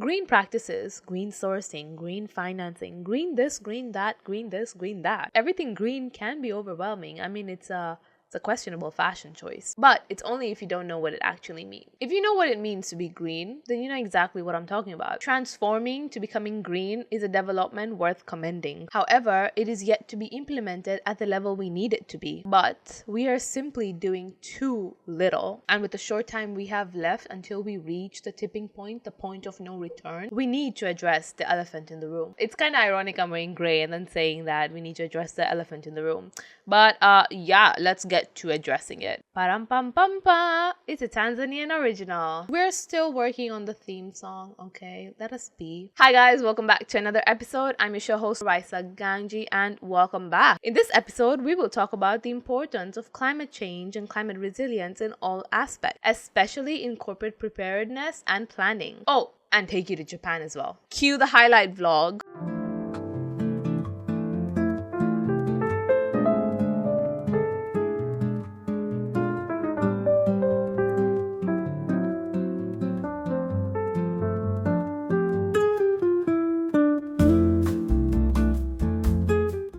Green practices, green sourcing, green financing, green this, green that, green this, green that. Everything green can be overwhelming. I mean, it's a questionable fashion choice, but it's only if you don't know what it actually means. If you know what it means to be green, then you know exactly what I'm talking about. Transforming to becoming green is a development worth commending. However, it is yet to be implemented at the level we need it to be. But we are simply doing too little. And with the short time we have left until we reach the tipping point, the point of no return, we need to address the elephant in the room. It's kind of ironic I'm wearing gray and then saying that we need to address the elephant in the room. But yeah, let's get to addressing it. Param pam pam pa. It's a Tanzanian original. We're still working on the theme song, okay? Let us be. Hi guys, welcome back to another episode. I'm your show host Raisa Ganji and welcome back. In this episode, we will talk about the importance of climate change and climate resilience in all aspects, especially in corporate preparedness and planning. Oh, and take you to Japan as well. Cue the highlight vlog.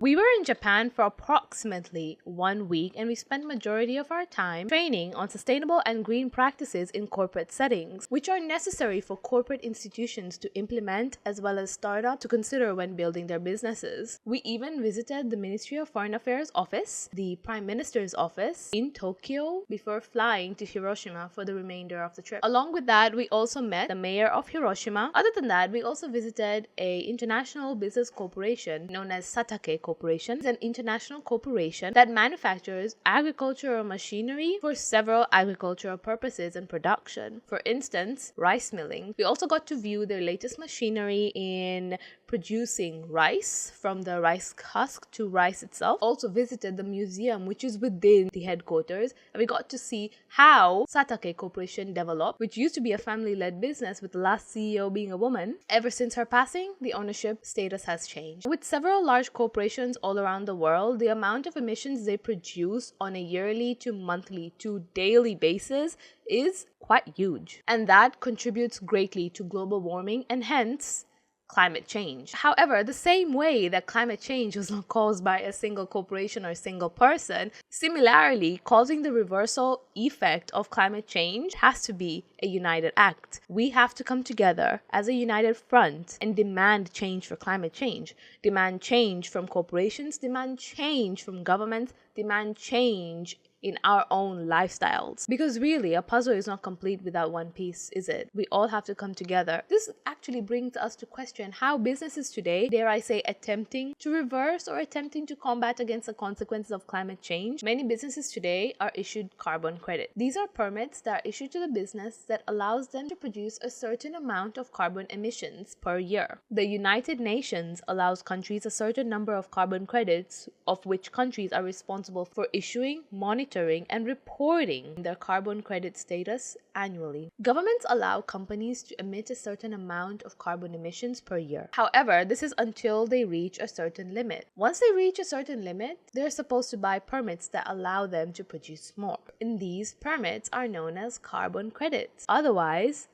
We were in Japan for approximately 1 week and we spent majority of our time training on sustainable and green practices in corporate settings, which are necessary for corporate institutions to implement as well as startups to consider when building their businesses. We even visited the Ministry of Foreign Affairs office, the Prime Minister's office in Tokyo before flying to Hiroshima for the remainder of the trip. Along with that, we also met the mayor of Hiroshima. Other than that, we also visited an international business corporation known as Satake Corporation. It's an international corporation that manufactures agricultural machinery for several agricultural purposes and production. For instance, rice milling. We also got to view their latest machinery in producing rice, from the rice husk to rice itself. Also visited the museum, which is within the headquarters, and we got to see how Satake Corporation developed, which used to be a family-led business with the last CEO being a woman. Ever since her passing, the ownership status has changed. With several large corporations all around the world, the amount of emissions they produce on a yearly to monthly to daily basis is quite huge, and that contributes greatly to global warming and hence climate change. However, the same way that climate change was not caused by a single corporation or a single person, similarly, causing the reversal effect of climate change has to be a united act. We have to come together as a united front and demand change for climate change. Demand change from corporations, demand change from governments, demand change in our own lifestyles. Because really, a puzzle is not complete without one piece, is it? We all have to come together. This actually brings us to question how businesses today, dare I say, attempting to reverse or attempting to combat against the consequences of climate change. Many businesses today are issued carbon credit. These are permits that are issued to the business that allows them to produce a certain amount of carbon emissions per year. The United Nations allows countries a certain number of carbon credits, of which countries are responsible for issuing, monitoring, and reporting their carbon credit status annually. Governments allow companies to emit a certain amount of carbon emissions per year. However, this is until they reach a certain limit. Once they reach a certain limit, they're supposed to buy permits that allow them to produce more. And these permits are known as carbon credits, otherwise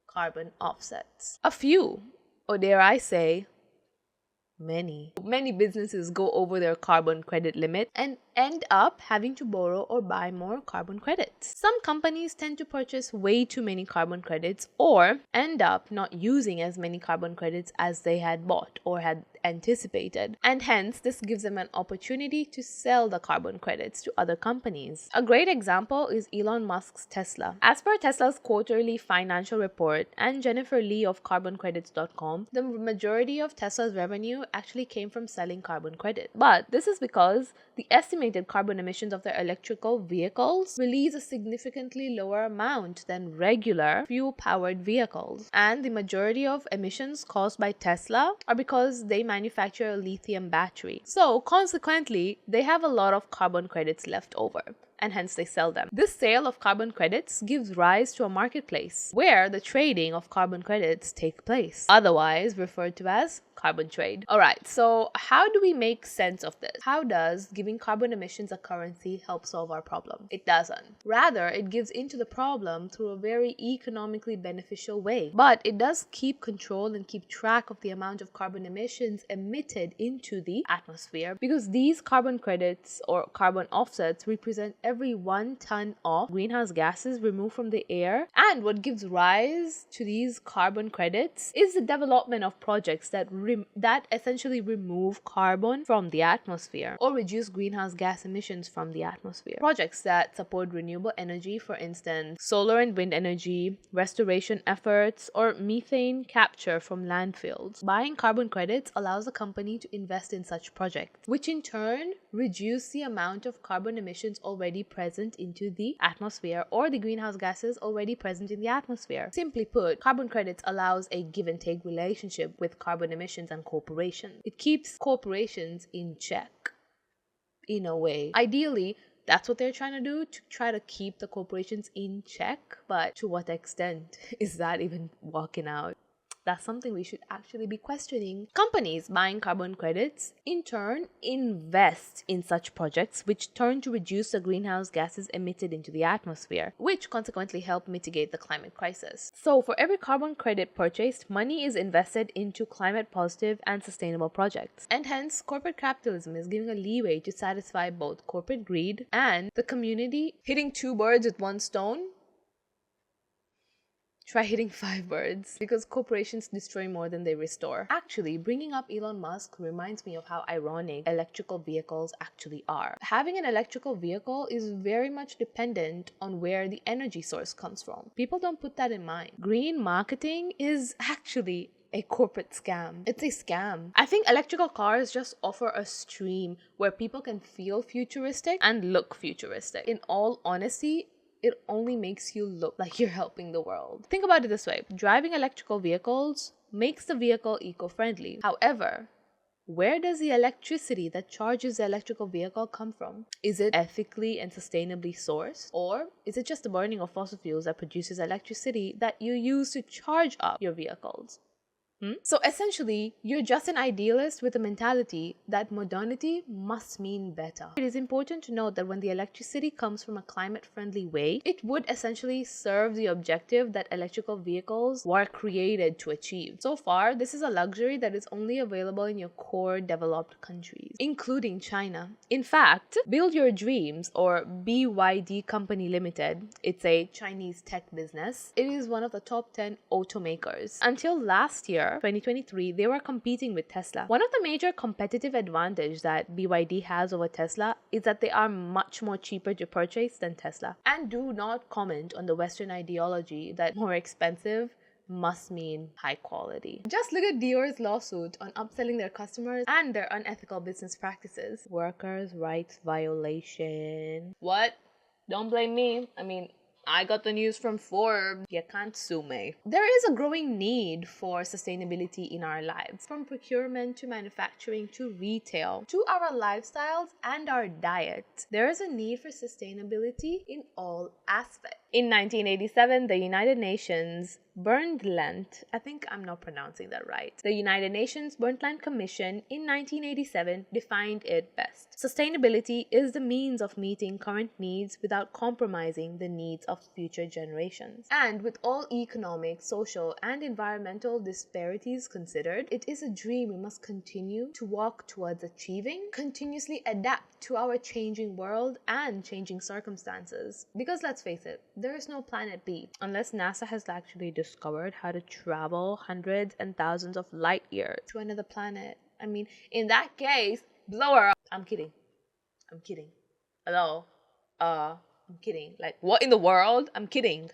carbon offsets. A few, or dare I say, many businesses go over their carbon credit limit and end up having to borrow or buy more carbon credits. Some companies tend to purchase way too many carbon credits or end up not using as many carbon credits as they had bought or had anticipated, and hence this gives them an opportunity to sell the carbon credits to other companies. A great example is Elon Musk's Tesla. As per Tesla's quarterly financial report and Jennifer Lee of carboncredits.com, the majority of Tesla's revenue actually came from selling carbon credit. But this is because the estimated carbon emissions of their electrical vehicles release a significantly lower amount than regular fuel-powered vehicles. And the majority of emissions caused by Tesla are because they manufacture a lithium battery. So consequently, they have a lot of carbon credits left over. and hence they sell them. This sale of carbon credits gives rise to a marketplace where the trading of carbon credits take place, otherwise referred to as carbon trade. Alright, so how do we make sense of this? How does giving carbon emissions a currency help solve our problem? It doesn't. Rather, it gives into the problem through a very economically beneficial way. But it does keep control and keep track of the amount of carbon emissions emitted into the atmosphere, because these carbon credits or carbon offsets represent every 1 ton of greenhouse gases removed from the air. And what gives rise to these carbon credits is the development of projects that essentially remove carbon from the atmosphere or reduce greenhouse gas emissions from the atmosphere. Projects that support renewable energy, for instance, solar and wind energy, restoration efforts, or methane capture from landfills. Buying carbon credits allows a company to invest in such projects, which in turn reduce the amount of carbon emissions already present into the atmosphere or the greenhouse gases already present in the atmosphere. Simply put, carbon credits allows a give and take relationship with carbon emissions and corporations. It keeps corporations in check, in a way. Ideally, that's what they're trying to do, to try to keep the corporations in check. But to what extent is that even working out? That's something we should actually be questioning. Companies buying carbon credits in turn invest in such projects, which turn to reduce the greenhouse gases emitted into the atmosphere, which consequently help mitigate the climate crisis. So for every carbon credit purchased, money is invested into climate positive and sustainable projects. And hence, corporate capitalism is giving a leeway to satisfy both corporate greed and the community. Hitting 2 birds with 1 stone? Try hitting 5 birds, because corporations destroy more than they restore. Actually, bringing up Elon Musk reminds me of how ironic electrical vehicles actually are. Having an electrical vehicle is very much dependent on where the energy source comes from. People don't put that in mind. Green marketing is actually a corporate scam. It's a scam. I think electrical cars just offer a stream where people can feel futuristic and look futuristic. In all honesty, it only makes you look like you're helping the world. Think about it this way. Driving electrical vehicles makes the vehicle eco-friendly. However, where does the electricity that charges the electrical vehicle come from? Is it ethically and sustainably sourced? Or is it just the burning of fossil fuels that produces electricity that you use to charge up your vehicles? So essentially, you're just an idealist with a mentality that modernity must mean better. It is important to note that when the electricity comes from a climate-friendly way, it would essentially serve the objective that electrical vehicles were created to achieve. So far, this is a luxury that is only available in your core developed countries, including China. In fact, Build Your Dreams, or BYD Company Limited, it's a Chinese tech business. It is one of the top 10 automakers. Until last year, 2023, they were competing with Tesla. One of the major competitive advantage that BYD has over Tesla is that they are much more cheaper to purchase than Tesla. And do not comment on the Western ideology that more expensive must mean high quality. Just look at Dior's lawsuit on upselling their customers and their unethical business practices. Workers' rights violation. What? Don't blame me. I got the news from Forbes. You can't sue me. There is a growing need for sustainability in our lives, from procurement to manufacturing to retail to our lifestyles and our diet. There is a need for sustainability in all aspects. In 1987, the United Nations Brundtland, I think I'm not pronouncing that right. The United Nations Brundtland Commission in 1987 defined it best. Sustainability is the means of meeting current needs without compromising the needs of future generations. And with all economic, social, and environmental disparities considered, it is a dream we must continue to walk towards achieving, continuously adapt to our changing world and changing circumstances. Because let's face it, there is no planet B unless NASA has actually discovered how to travel hundreds and thousands of light years to another planet. In that case, blow her up. I'm kidding. Hello? I'm kidding. Like, what in the world? I'm kidding.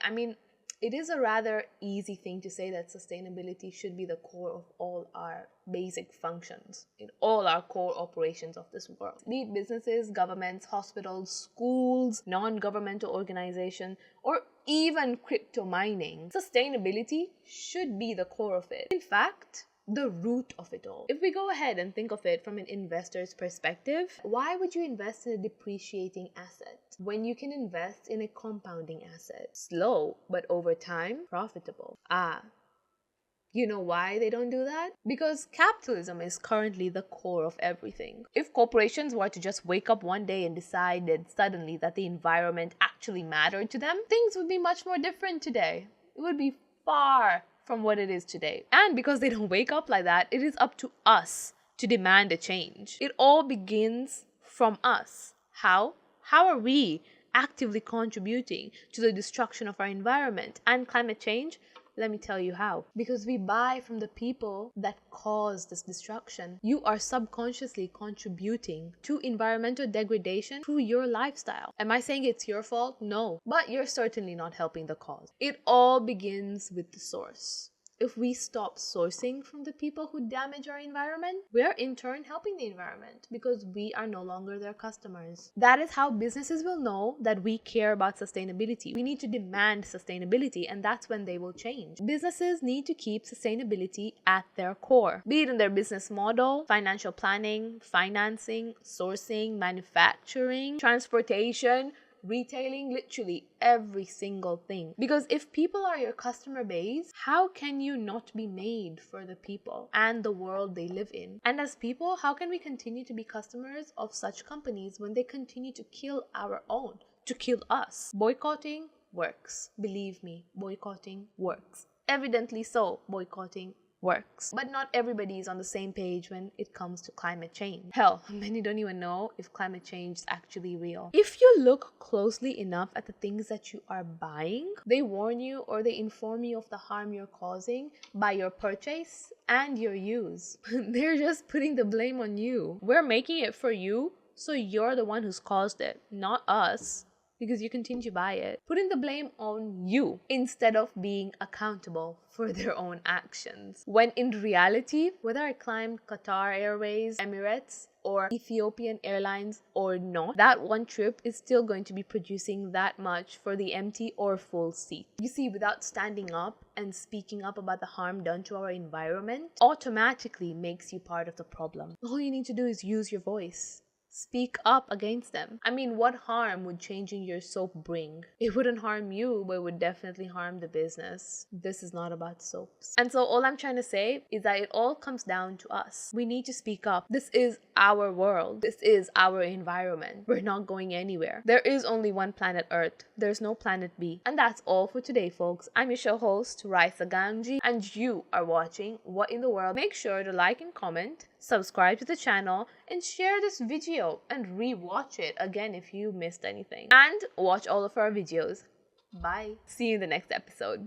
It is a rather easy thing to say that sustainability should be the core of all our basic functions in all our core operations of this world. Be it businesses, governments, hospitals, schools, non-governmental organizations, or even crypto mining. Sustainability should be the core of it. In fact, the root of it all. If we go ahead and think of it from an investor's perspective, why would you invest in a depreciating asset when you can invest in a compounding asset? Slow, but over time, profitable. You know why they don't do that? Because capitalism is currently the core of everything. If corporations were to just wake up one day and decided suddenly that the environment actually mattered to them, things would be much more different today. It would be far from what it is today. And because they don't wake up like that, it is up to us to demand a change. It all begins from us. How? How are we actively contributing to the destruction of our environment and climate change? Let me tell you how. Because we buy from the people that cause this destruction. You are subconsciously contributing to environmental degradation through your lifestyle. Am I saying it's your fault? No. But you're certainly not helping the cause. It all begins with the source. If we stop sourcing from the people who damage our environment, we're in turn helping the environment because we are no longer their customers. That is how businesses will know that we care about sustainability. We need to demand sustainability, and that's when they will change. Businesses need to keep sustainability at their core, be it in their business model, financial planning, financing, sourcing, manufacturing, transportation, retailing, literally every single thing. Because if people are your customer base, how can you not be made for the people and the world they live in? And as people, how can we continue to be customers of such companies when they continue to kill our own, to kill us? Boycotting works. Believe me, boycotting works. Evidently so, boycotting works. But not everybody is on the same page when it comes to climate change. Hell, many don't even know if climate change is actually real. If you look closely enough at the things that you are buying, they warn you or they inform you of the harm you're causing by your purchase and your use. They're just putting the blame on you. We're making it for you, so you're the one who's caused it, not us. Because you continue to buy it, putting the blame on you instead of being accountable for their own actions. When in reality, whether I climbed Qatar Airways, Emirates, or Ethiopian Airlines or not, that one trip is still going to be producing that much for the empty or full seat. You see, without standing up and speaking up about the harm done to our environment, automatically makes you part of the problem. All you need to do is use your voice. Speak up against them. I mean, what harm would changing your soap bring? It wouldn't harm you, but it would definitely harm the business. This is not about soaps. And so all I'm trying to say is that it all comes down to us. We need to speak up. This is our world. This is our environment. We're not going anywhere. There is only one planet Earth. There's no planet B. And that's all for today, folks. I'm your show host, Raisa Ganji, and you are watching What in the World. Make sure to like and comment, subscribe to the channel, and share this video and re-watch it again if you missed anything. And watch all of our videos. Bye. See you in the next episode.